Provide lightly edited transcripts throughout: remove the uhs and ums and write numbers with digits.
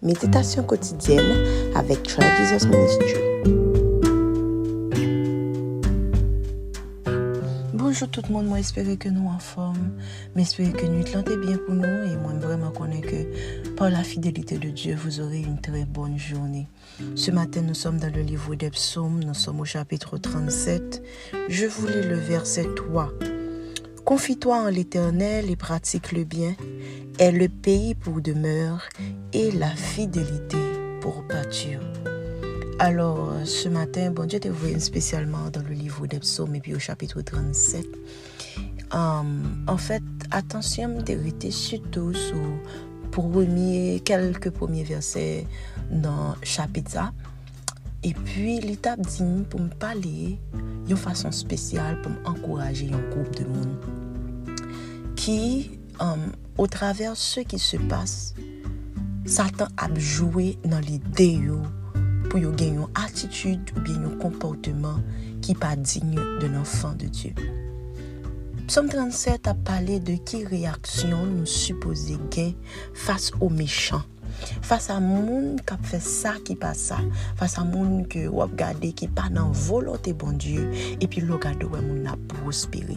Méditation quotidienne avec Try Jesus Ministry. Bonjour tout le monde, moi j'espère que nous en forme, mais j'espère que nous est bien pour nous et moi vraiment connais que par la fidélité de Dieu vous aurez une très bonne journée. Ce matin nous sommes dans le livre des psaumes, nous sommes au chapitre 37. Je vous lis le verset 3. Confie-toi en l'Éternel et pratique le bien, est le pays pour demeure et la fidélité pour pâture. Alors, ce matin, bon Dieu te voyé spécialement dans le livre des psaumes et puis au chapitre 37. En fait, attention, m'arrêter surtout sur quelques premiers versets dans le chapitre. Et puis, l'étape dit pour me parler d'une façon spéciale pour m'encourager un groupe de monde qui, au travers de ce qui se passe, Satan a joué dans l'idée pour gagner une attitude ou bien un comportement qui n'est pas digne d'un enfant de Dieu. Psaume 37 a parlé de qui réaction nous supposons gagner face aux méchants. Face à monde qui fait ça qui pas ça, face à monde que ou regarder qui pas dans volonté bon Dieu et puis le regarder ouais monde a prospéré.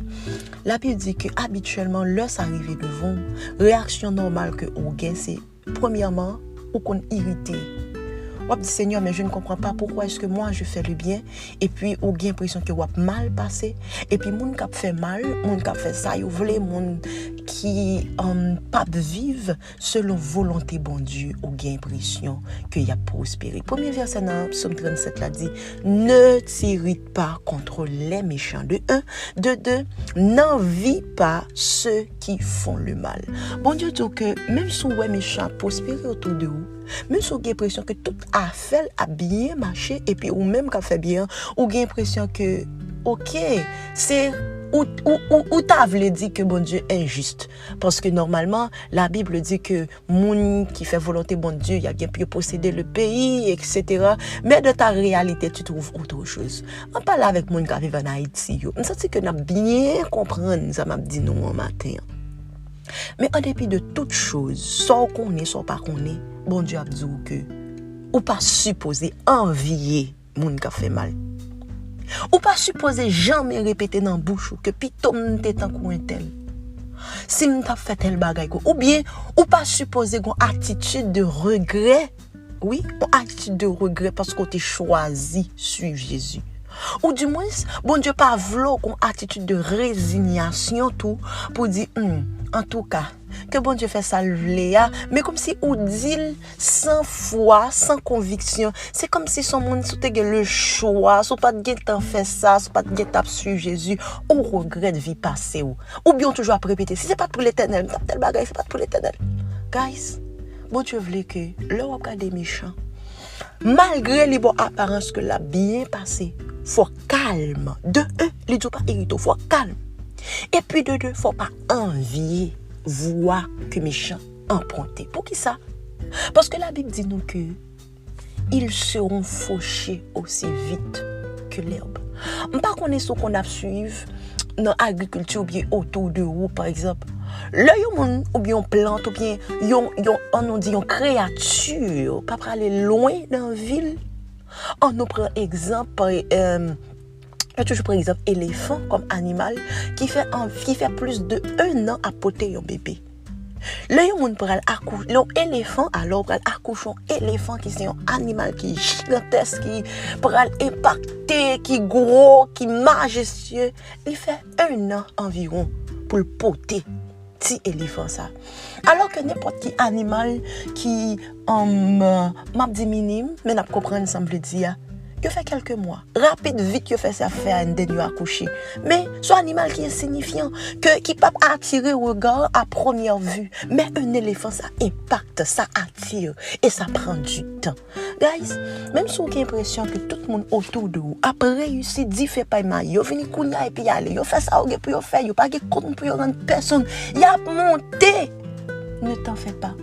La Bible dit que habituellement lorsque arrivé devant, réaction normale que on gain c'est premièrement ou qu'on irrité. On dit Seigneur mais je ne comprends pas pourquoi est-ce que moi je fais le bien et puis on a l'impression que on mal passé et puis monde qui fait mal, monde qui fait ça, yo voulait monde qui pas vivre selon volonté bon Dieu, on a l'impression qu'il y a prospéré. Premier verset dans Psaume 37 là dit ne t'irrite pas contre les méchants de 1, de 2, n'envie pas ceux qui font le mal. Bon Dieu dit que même si on est méchant prospérer autour de vous, même si vous avez l'impression que tout affaire a bien marché et puis ou même qu'a fait bien, ou avez l'impression que OK, c'est ou t'as voulu dire que bon Dieu est injuste parce que normalement la Bible dit que moun qui fait volonté bon Dieu, il y a bien pu posséder le pays etc. Mais de ta réalité tu trouves autre chose. On parle avec moun qui vivent en Haïti yo. On senti que n'a bien comprendre ça m'a dit nous en matin. Mais en dépit de toutes choses, soit qu'on est, soit pas qu'on est, bon Dieu a dit que ou pas supposé envier moun qui fait mal. Ou pas supposé jamais répéter dans bouche que pitom t'es en coin tel. Si nous t'a fait tel bagay ou bien ou pas supposé une attitude de regret. Oui, une attitude de regret parce qu'on t'a choisi suivre Jésus. Ou du moins, bon Dieu pas vouloir une attitude de résignation tout pour dire en tout cas que bon Dieu fait ça Léa, mais comme si on dit sans foi, sans conviction, c'est comme si son monde sous le choix, sous pas de temps fait ça, sous pas de temps suivre Jésus, on regrette vie passée ou bien toujours à répéter si c'est pas pour l'Éternel, tel bagage c'est pas pour l'Éternel. Guys, bon Dieu voulait que le regard des méchants malgré les bonnes apparences que l'a bien passé, faut calme. De un, les deux pas irrité, faut calme. Et puis de deux, faut pas envier voir que méchants empruntés. Pour qui ça? Parce que la Bible dit nous que ils seront fauchés aussi vite que l'herbe. On pas connaître ce qu'on a suivre dans l'agriculture ou bien autour de vous par exemple. Là yon ou bien plante ou bien on dit une créature pas aller loin dans la ville. On nous prend exemple toujours par exemple éléphant comme animal qui fait plus de 1 an à porter un bébé. Là yon pral accoucher l'éléphant alors pral accoucher un éléphant qui c'est un animal qui gigantesque qui pral impacter qui gros qui majestueux, il fait 1 an environ pour le porter petit éléphant ça. Alors que n'importe qui animal qui m'a dit minime mais n'a comprendre semble dire il fait quelques mois rapide vite il fait ça faire un dernier accoucher mais ce animal qui est insignifiant qui peut attirer regard à première vue mais un éléphant ça impacte ça attire et ça prend du temps. Guys, même si vous avez l'impression que tout le monde autour de vous a réussi d'y faire pas mal, yo vini kounya et puis aller, yo fait ça pour yo faire, yo pas de compte pour rendre personne, y a monté. Ne t'en fais pas.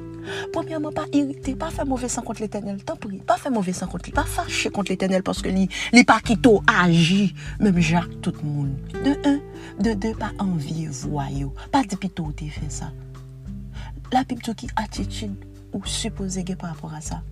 Premièrement, pas irrité, pas faire mauvais sang contre l'Éternel. T'en prie, pas faire mauvais sang contre lui, pas fâché contre l'Éternel parce que lui pas quitto agit, même Jacques tout le monde. De un, de deux, pas envier voyou, pas de pito t'es fait ça. La Bible dit qui attitude ou supposé par rapport à ça.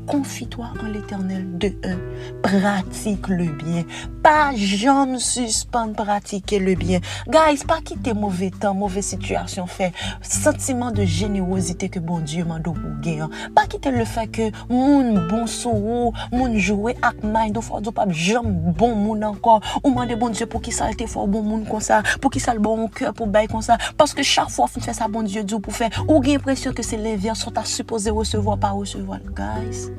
Confie-toi en l'Éternel de un. Pratique le bien. Pas jamais suspendre pratiquer le bien. Guys, pas quitter mauvais temps, mauvaise situation fait. Sentiment de générosité que bon Dieu m'a donné pour gagner. Pas quitter le fait que moun bon sou, moun jouer ak mind, ou faut pas jamais bon moun encore. Ou demander bon Dieu pour qui ça été fort bon moun comme ça, pour qui ça le bon cœur pour bailler comme ça. Parce que chaque fois qu'on fait ça, bon Dieu dit pour faire, ou gain l'impression que c'est les viens sont à supposer recevoir, pas recevoir. Guys,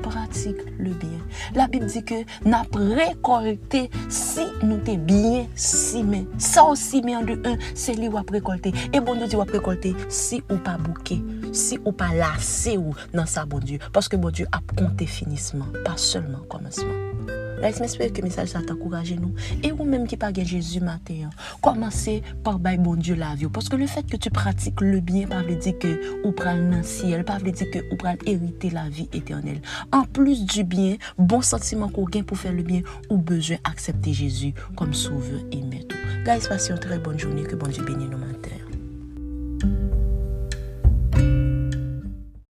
pratique le bien. La Bible dit que n'a récolté si nous t'es bien simé. Ça aussi mais en de un, c'est lui qui a récolté. Et bon Dieu dit va récolter si ou pas bouquet, si ou pas lassé ou dans ça bon Dieu. Parce que bon Dieu a compté finissement, pas seulement commencement. J'espère que le message ça t'encourage nous. Et vous-même qui pas Jésus matin, commencez par bailler bon Dieu la vie. Parce que le fait que tu pratiques le bien, pas veut dire que ou pral dans le ciel, pas veut dire que ou pral hériter la vie éternelle. En plus du bien, bon sentiment qu'on gagne pour faire le bien, ou besoin d'accepter Jésus comme sauveur et maître. Guys, passez une très bonne journée, que bon Dieu bénisse nous matin.